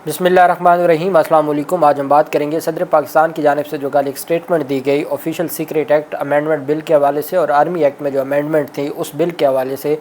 بسم اللہ الرحمن الرحیم۔ السلام علیکم۔ آج ہم بات کریں گے صدر پاکستان کی جانب سے جو کل ایک سٹیٹمنٹ دی گئی official secret act amendment bill کے حوالے سے اور آرمی ایکٹ میں جو امینڈمنٹ تھی اس بل کے حوالے سے،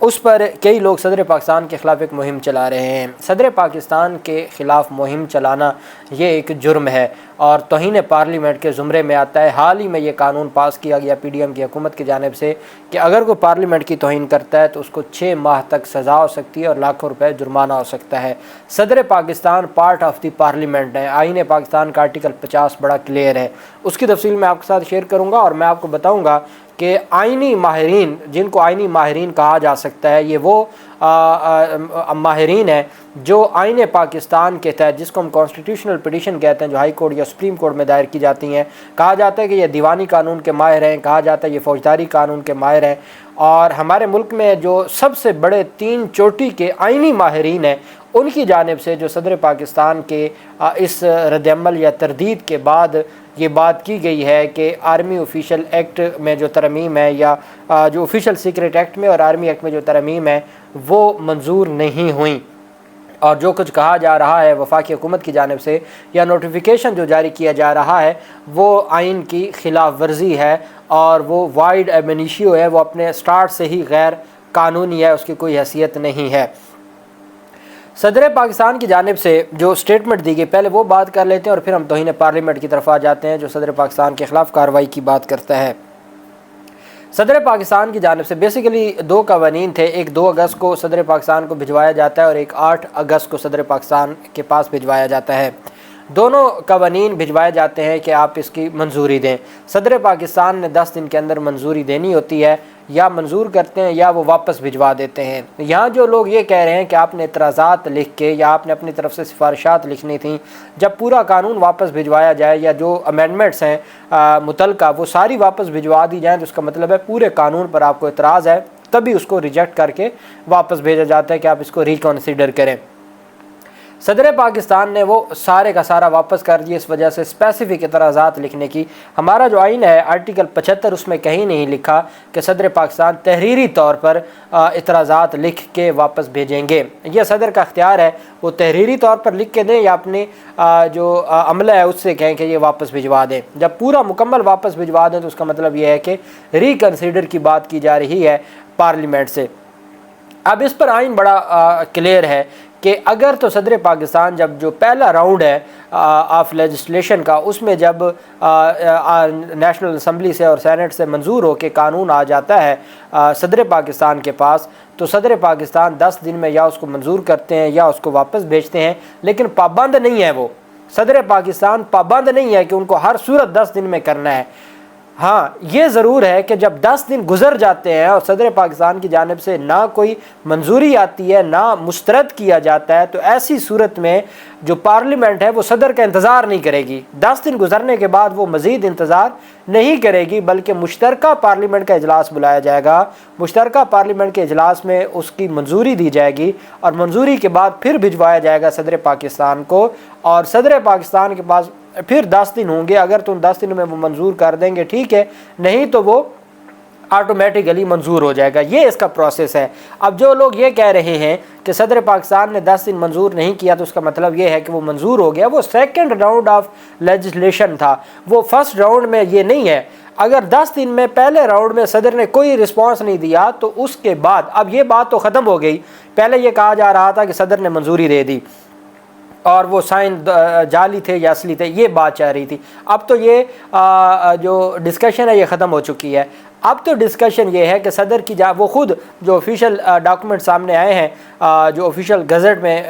اس پر کئی لوگ صدر پاکستان کے خلاف ایک مہم چلا رہے ہیں۔ صدر پاکستان کے خلاف مہم چلانا یہ ایک جرم ہے اور توہین پارلیمنٹ کے زمرے میں آتا ہے۔ حال ہی میں یہ قانون پاس کیا گیا پی ڈی ایم کی حکومت کی جانب سے کہ اگر کوئی پارلیمنٹ کی توہین کرتا ہے تو اس کو 6 ماہ تک سزا ہو سکتی ہے اور لاکھوں روپے جرمانہ ہو سکتا ہے۔ صدر Pakistan part of the parliament ہے۔ آئین پاکستان کا آرٹیکل 50 بڑا کلیئر ہے، اس کی تفصیل میں آپ کے ساتھ شیئر کروں گا اور میں آپ کو بتاؤں گا کہ آئینی ماہرین، جن کو آئینی ماہرین کہا جا سکتا ہے، یہ وہ ماہرین ہیں جو آئین پاکستان کے تحت، جس کو ہم کانسٹیٹیوشنل پٹیشن کہتے ہیں، جو ہائی کورٹ یا سپریم کورٹ میں دائر کی جاتی ہیں، کہا جاتا ہے کہ یہ دیوانی قانون کے ماہر ہیں، کہا جاتا ہے یہ فوجداری قانون کے ماہر ہیں، اور ہمارے ملک میں جو سب سے بڑے 3 چوٹی کے آئینی ماہرین ہیں ان کی جانب سے جو صدر پاکستان کے اس رد عمل یا تردید کے بعد یہ بات کی گئی ہے کہ آرمی آفیشل ایکٹ میں جو ترمیم ہے یا جو آفیشل سیکریٹ ایکٹ میں اور آرمی ایکٹ میں جو ترمیم ہے وہ منظور نہیں ہوئیں، اور جو کچھ کہا جا رہا ہے وفاقی حکومت کی جانب سے یا نوٹیفیکیشن جو جاری کیا جا رہا ہے وہ آئین کی خلاف ورزی ہے اور وہ وائڈ ایب انیشیو ہے، وہ اپنے سٹارٹ سے ہی غیر قانونی ہے، اس کی کوئی حیثیت نہیں ہے۔ صدر پاکستان کی جانب سے جو سٹیٹمنٹ دی گئی، پہلے وہ بات کر لیتے ہیں اور پھر ہم توہین پارلیمنٹ کی طرف آ جاتے ہیں جو صدر پاکستان کے خلاف کارروائی کی بات کرتا ہے۔ صدر پاکستان کی جانب سے بیسیکلی 2 قوانین تھے، ایک 2 اگست کو صدر پاکستان کو بھجوایا جاتا ہے اور ایک 8 اگست کو صدر پاکستان کے پاس بھجوایا جاتا ہے۔ دونوں قوانین بھجوائے جاتے ہیں کہ آپ اس کی منظوری دیں۔ صدر پاکستان نے 10 دن کے اندر منظوری دینی ہوتی ہے، یا منظور کرتے ہیں یا وہ واپس بھجوا دیتے ہیں۔ یہاں جو لوگ یہ کہہ رہے ہیں کہ آپ نے اعتراضات لکھ کے یا آپ نے اپنی طرف سے سفارشات لکھنی تھیں، جب پورا قانون واپس بھجوایا جائے یا جو امینڈمنٹس ہیں متعلقہ وہ ساری واپس بھجوا دی جائیں تو اس کا مطلب ہے پورے قانون پر آپ کو اعتراض ہے، تبھی اس کو ریجیکٹ کر کے واپس بھیجا جاتا ہے کہ آپ اس کو ریکنسیڈر کریں۔ صدر پاکستان نے وہ سارے کا سارا واپس کر دیا، اس وجہ سے اسپیسیفک اعتراضات لکھنے کی ہمارا جو آئین ہے آرٹیکل 75 اس میں کہیں نہیں لکھا کہ صدر پاکستان تحریری طور پر اعتراضات لکھ کے واپس بھیجیں گے۔ یہ صدر کا اختیار ہے، وہ تحریری طور پر لکھ کے دیں یا اپنے جو عملہ ہے اس سے کہیں کہ یہ واپس بھجوا دیں۔ جب پورا مکمل واپس بھجوا دیں تو اس کا مطلب یہ ہے کہ ریکنسیڈر کی بات کی جا رہی ہے پارلیمنٹ سے۔ اب اس پر آئین بڑا کلیئر ہے کہ اگر تو صدر پاکستان جب جو پہلا راؤنڈ ہے آف لیجسلیشن کا، اس میں جب نیشنل اسمبلی سے اور سینٹ سے منظور ہو کے قانون آ جاتا ہے صدر پاکستان کے پاس، تو صدر پاکستان 10 دن میں یا اس کو منظور کرتے ہیں یا اس کو واپس بھیجتے ہیں، لیکن پابند نہیں ہے وہ۔ صدر پاکستان پابند نہیں ہے کہ ان کو ہر صورت 10 دن میں کرنا ہے۔ ہاں یہ ضرور ہے کہ جب 10 دن گزر جاتے ہیں اور صدر پاکستان کی جانب سے نہ کوئی منظوری آتی ہے نہ مسترد کیا جاتا ہے، تو ایسی صورت میں جو پارلیمنٹ ہے وہ صدر کا انتظار نہیں کرے گی۔ 10 دن گزرنے کے بعد وہ مزید انتظار نہیں کرے گی بلکہ مشترکہ پارلیمنٹ کا اجلاس بلایا جائے گا۔ مشترکہ پارلیمنٹ کے اجلاس میں اس کی منظوری دی جائے گی اور منظوری کے بعد پھر بھجوایا جائے گا صدر پاکستان کو، اور صدر پاکستان کے پاس پھر 10 دن ہوں گے۔ اگر تو ان 10 دن میں وہ منظور کر دیں گے ٹھیک ہے، نہیں تو وہ آٹومیٹیکلی منظور ہو جائے گا۔ یہ اس کا پروسیس ہے۔ اب جو لوگ یہ کہہ رہے ہیں کہ صدر پاکستان نے 10 دن منظور نہیں کیا تو اس کا مطلب یہ ہے کہ وہ منظور ہو گیا، وہ سیکنڈ راؤنڈ آف لیجسلیشن تھا، وہ فرسٹ راؤنڈ میں یہ نہیں ہے۔ اگر 10 دن میں پہلے راؤنڈ میں صدر نے کوئی رسپانس نہیں دیا تو اس کے بعد اب یہ بات تو ختم ہو گئی۔ پہلے یہ کہا جا رہا تھا کہ صدر نے منظوری دے دی اور وہ سائن جعلی تھے یا اصلی تھے، یہ بات چاہ رہی تھی۔ اب تو یہ جو ڈسکشن ہے یہ ختم ہو چکی ہے۔ اب تو ڈسکشن یہ ہے کہ صدر کی وہ خود جو آفیشیل ڈاکومنٹ سامنے آئے ہیں، جو آفیشیل گزٹ میں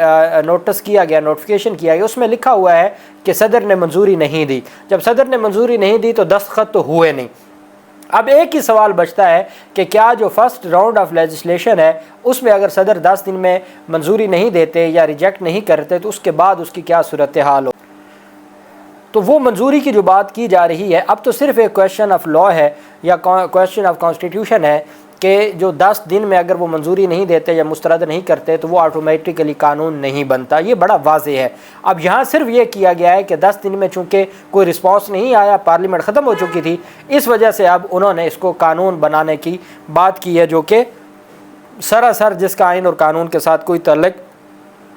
نوٹس کیا گیا، نوٹیفیکیشن کیا گیا، اس میں لکھا ہوا ہے کہ صدر نے منظوری نہیں دی۔ جب صدر نے منظوری نہیں دی تو دستخط تو ہوئے نہیں۔ اب ایک ہی سوال بچتا ہے کہ کیا جو فرسٹ راؤنڈ آف لیجسلیشن ہے اس میں اگر صدر 10 دن میں منظوری نہیں دیتے یا ریجیکٹ نہیں کرتے تو اس کے بعد اس کی کیا صورتحال ہو؟ تو وہ منظوری کی جو بات کی جا رہی ہے اب تو صرف ایک کویشچن آف لا ہے یا کویشچن آف کانسٹیٹیوشن ہے کہ جو 10 دن میں اگر وہ منظوری نہیں دیتے یا مسترد نہیں کرتے تو وہ آٹومیٹیکلی قانون نہیں بنتا۔ یہ بڑا واضح ہے۔ اب یہاں صرف یہ کیا گیا ہے کہ 10 دن میں چونکہ کوئی رسپانس نہیں آیا، پارلیمنٹ ختم ہو چکی تھی، اس وجہ سے اب انہوں نے اس کو قانون بنانے کی بات کی ہے جو کہ سراسر جس کا آئین اور قانون کے ساتھ کوئی تعلق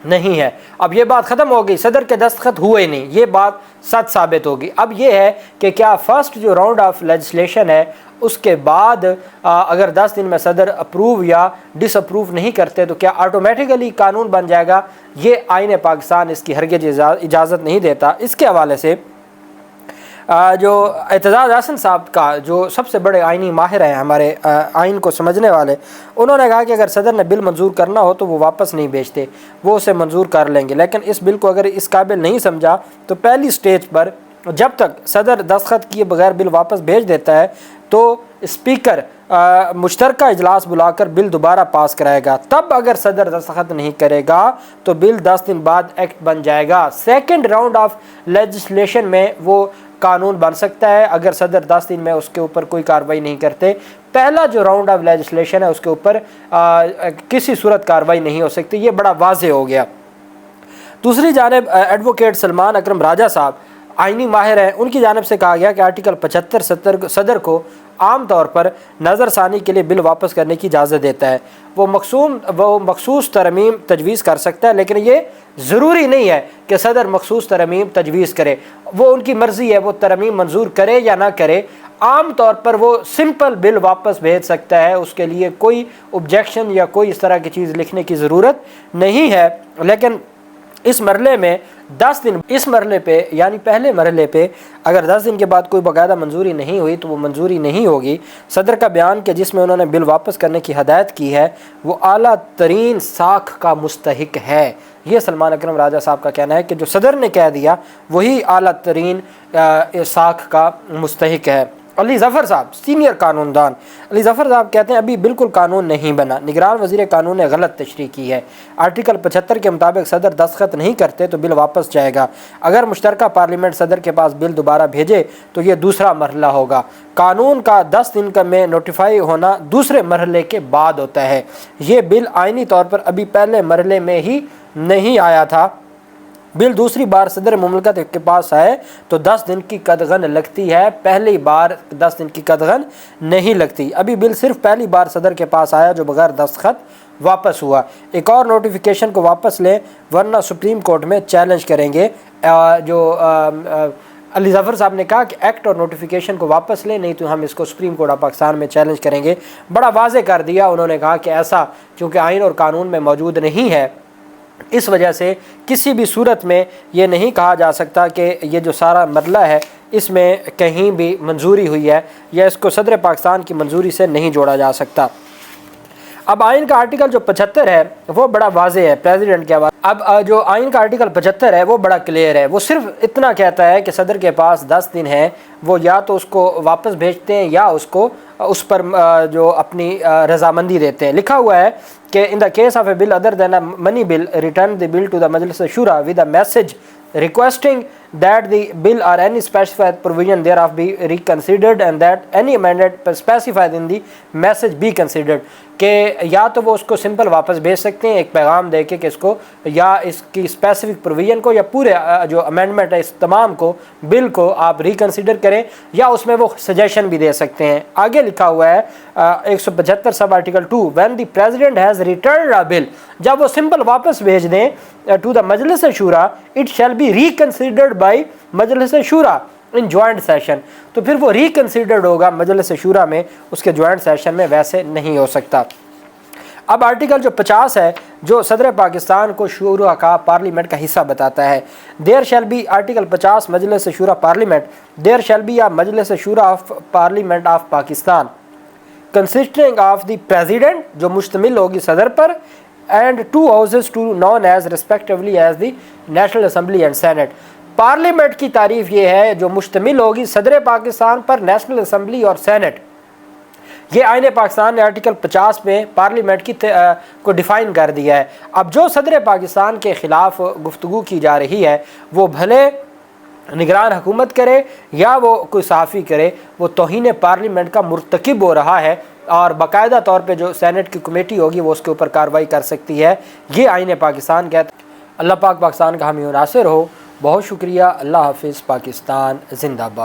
نہیں ہے۔ اب یہ بات ختم ہو گئی، صدر کے دستخط ہوئے نہیں، یہ بات سچ ثابت ہوگی۔ اب یہ ہے کہ کیا فرسٹ جو راؤنڈ آف لیجسلیشن ہے اس کے بعد اگر 10 دن میں صدر اپروو یا ڈس اپروو نہیں کرتے تو کیا آٹومیٹیکلی قانون بن جائے گا؟ یہ آئین پاکستان اس کی ہرگز اجازت نہیں دیتا۔ اس کے حوالے سے جو اعتزاز احسن صاحب کا جو سب سے بڑے آئینی ماہر ہیں ہمارے آئین کو سمجھنے والے، انہوں نے کہا کہ اگر صدر نے بل منظور کرنا ہو تو وہ واپس نہیں بھیجتے، وہ اسے منظور کر لیں گے، لیکن اس بل کو اگر اس قابل نہیں سمجھا تو پہلی سٹیج پر جب تک صدر دستخط کیے بغیر بل واپس بھیج دیتا ہے تو اسپیکر مشترکہ اجلاس بلا کر بل دوبارہ پاس کرائے گا۔ تب اگر صدر دستخط نہیں کرے گا تو بل 10 دن بعد ایکٹ بن جائے گا۔ سیکنڈ راؤنڈ آف لیجسلیشن میں وہ قانون بن سکتا ہے اگر صدر 10 دن میں اس کے اوپر کوئی کارروائی نہیں کرتے۔ پہلا جو راؤنڈ آف لیجسلیشن ہے اس کے اوپر کسی صورت کارروائی نہیں ہو سکتی، یہ بڑا واضح ہو گیا۔ دوسری جانب ایڈوکیٹ سلمان اکرم راجہ صاحب آئینی ماہر ہیں، ان کی جانب سے کہا گیا کہ آرٹیکل 75 صدر کو عام طور پر نظر ثانی کے لیے بل واپس کرنے کی اجازت دیتا ہے۔ وہ مخصوص ترمیم تجویز کر سکتا ہے، لیکن یہ ضروری نہیں ہے کہ صدر مخصوص ترمیم تجویز کرے، وہ ان کی مرضی ہے، وہ ترمیم منظور کرے یا نہ کرے۔ عام طور پر وہ سمپل بل واپس بھیج سکتا ہے، اس کے لیے کوئی آبجیکشن یا کوئی اس طرح کی چیز لکھنے کی ضرورت نہیں ہے۔ لیکن اس مرحلے میں 10 دن، اس مرحلے پہ یعنی پہلے مرحلے پہ اگر 10 دن کے بعد کوئی باقاعدہ منظوری نہیں ہوئی تو وہ منظوری نہیں ہوگی۔ صدر کا بیان کہ جس میں انہوں نے بل واپس کرنے کی ہدایت کی ہے وہ اعلیٰ ترین ساکھ کا مستحق ہے۔ یہ سلمان اکرم راجہ صاحب کا کہنا ہے کہ جو صدر نے کہہ دیا وہی اعلیٰ ترین ساکھ کا مستحق ہے۔ علی ظفر صاحب سینئر قانون دان، علی ظفر صاحب کہتے ہیں ابھی بالکل قانون نہیں بنا، نگران وزیر قانون نے غلط تشریح کی ہے۔ آرٹیکل 75 کے مطابق صدر دستخط نہیں کرتے تو بل واپس جائے گا۔ اگر مشترکہ پارلیمنٹ صدر کے پاس بل دوبارہ بھیجے تو یہ دوسرا مرحلہ ہوگا۔ قانون کا 10 دن میں نوٹیفائی ہونا دوسرے مرحلے کے بعد ہوتا ہے۔ یہ بل آئینی طور پر ابھی پہلے مرحلے میں ہی نہیں آیا تھا۔ بل دوسری بار صدر مملکت کے پاس آئے تو 10 دن کی قدغن لگتی ہے، پہلی بار 10 دن کی قدغن نہیں لگتی۔ ابھی بل صرف پہلی بار صدر کے پاس آیا جو بغیر دستخط واپس ہوا۔ ایک اور نوٹیفیکیشن کو واپس لیں ورنہ سپریم کورٹ میں چیلنج کریں گے۔ جو علی ظفر صاحب نے کہا کہ ایکٹ اور نوٹیفیکیشن کو واپس لیں، نہیں تو ہم اس کو سپریم کورٹ آف پاکستان میں چیلنج کریں گے۔ بڑا واضح کر دیا انہوں نے، کہا کہ ایسا چونکہ آئین اور قانون میں موجود نہیں ہے، اس وجہ سے کسی بھی صورت میں یہ نہیں کہا جا سکتا کہ یہ جو سارا مرحلہ ہے اس میں کہیں بھی منظوری ہوئی ہے یا اس کو صدر پاکستان کی منظوری سے نہیں جوڑا جا سکتا۔ اب آئین کا آرٹیکل جو 75 ہے وہ بڑا واضح ہے پریزیڈنٹ کے حوالے۔ اب جو آئین کا آرٹیکل 75 ہے وہ بڑا کلیئر ہے، وہ صرف اتنا کہتا ہے کہ صدر کے پاس 10 دن ہے، وہ یا تو اس کو واپس بھیجتے ہیں یا اس پر جو اپنی رضامندی دیتے ہیں۔ لکھا ہوا ہے کہ in the case of a bill other than a money bill, return the bill to the Majlis Shura with a message requesting that the bill or any specified provision thereof be reconsidered and that any amendment specified in the message be considered۔ کہ یا تو وہ اس کو simple واپس بھیج سکتے ہیں ایک پیغام دے کے کہ اس کو یا اس کی اسپیسیفک پروویژن کو یا پورے جو امینڈمنٹ ہے اس تمام کو بل کو آپ ریکنسیڈر کریں، یا اس میں وہ سجیشن بھی دے سکتے ہیں۔ آگے لکھا ہوا ہے 175 sub article 2 when the president has returned a bill، جب وہ سمپل واپس بھیج دیں to the مجلس شورا it shall be reconsidered by مجلس شورا ان جوائنٹ سیشن، تو پھر وہ ریکنسیڈرڈ ہوگا مجلس شورا میں، اس کے جوائنٹ سیشن میں ویسے نہیں ہو سکتا۔ اب آرٹیکل جو 50 ہے جو صدر پاکستان کو شورا کا پارلیمنٹ کا حصہ بتاتا ہے، دیر شیل بی آرٹیکل 50 مجلس شورا پارلیمنٹ دیر شیل بی یا Majlis Shoora of parliament of Pakistan consisting of the president جو مشتمل ہوگی صدر پر and 2 houses to known as respectively as the national assembly and senate. Parliament کی تعریف یہ ہے جو مشتمل ہوگی صدر پاکستان پر، نیشنل اسمبلی اور سینٹ۔ یہ آئین پاکستان نے آرٹیکل 50 میں پارلیمنٹ کی کو ڈیفائن کر دیا ہے۔ اب جو صدر پاکستان کے خلاف گفتگو کی جا رہی ہے وہ بھلے نگران حکومت کرے یا وہ کوئی صحافی کرے، وہ توہین پارلیمنٹ کا مرتکب ہو رہا ہے اور باقاعدہ طور پہ جو سینٹ کی کمیٹی ہوگی وہ اس کے اوپر کارروائی کر سکتی ہے۔ یہ آئین پاکستان کہتا ہے۔ اللہ پاک پاکستان کا حامی و ناصر ہو۔ بہت شکریہ۔ اللہ حافظ۔ پاکستان زندہ باد۔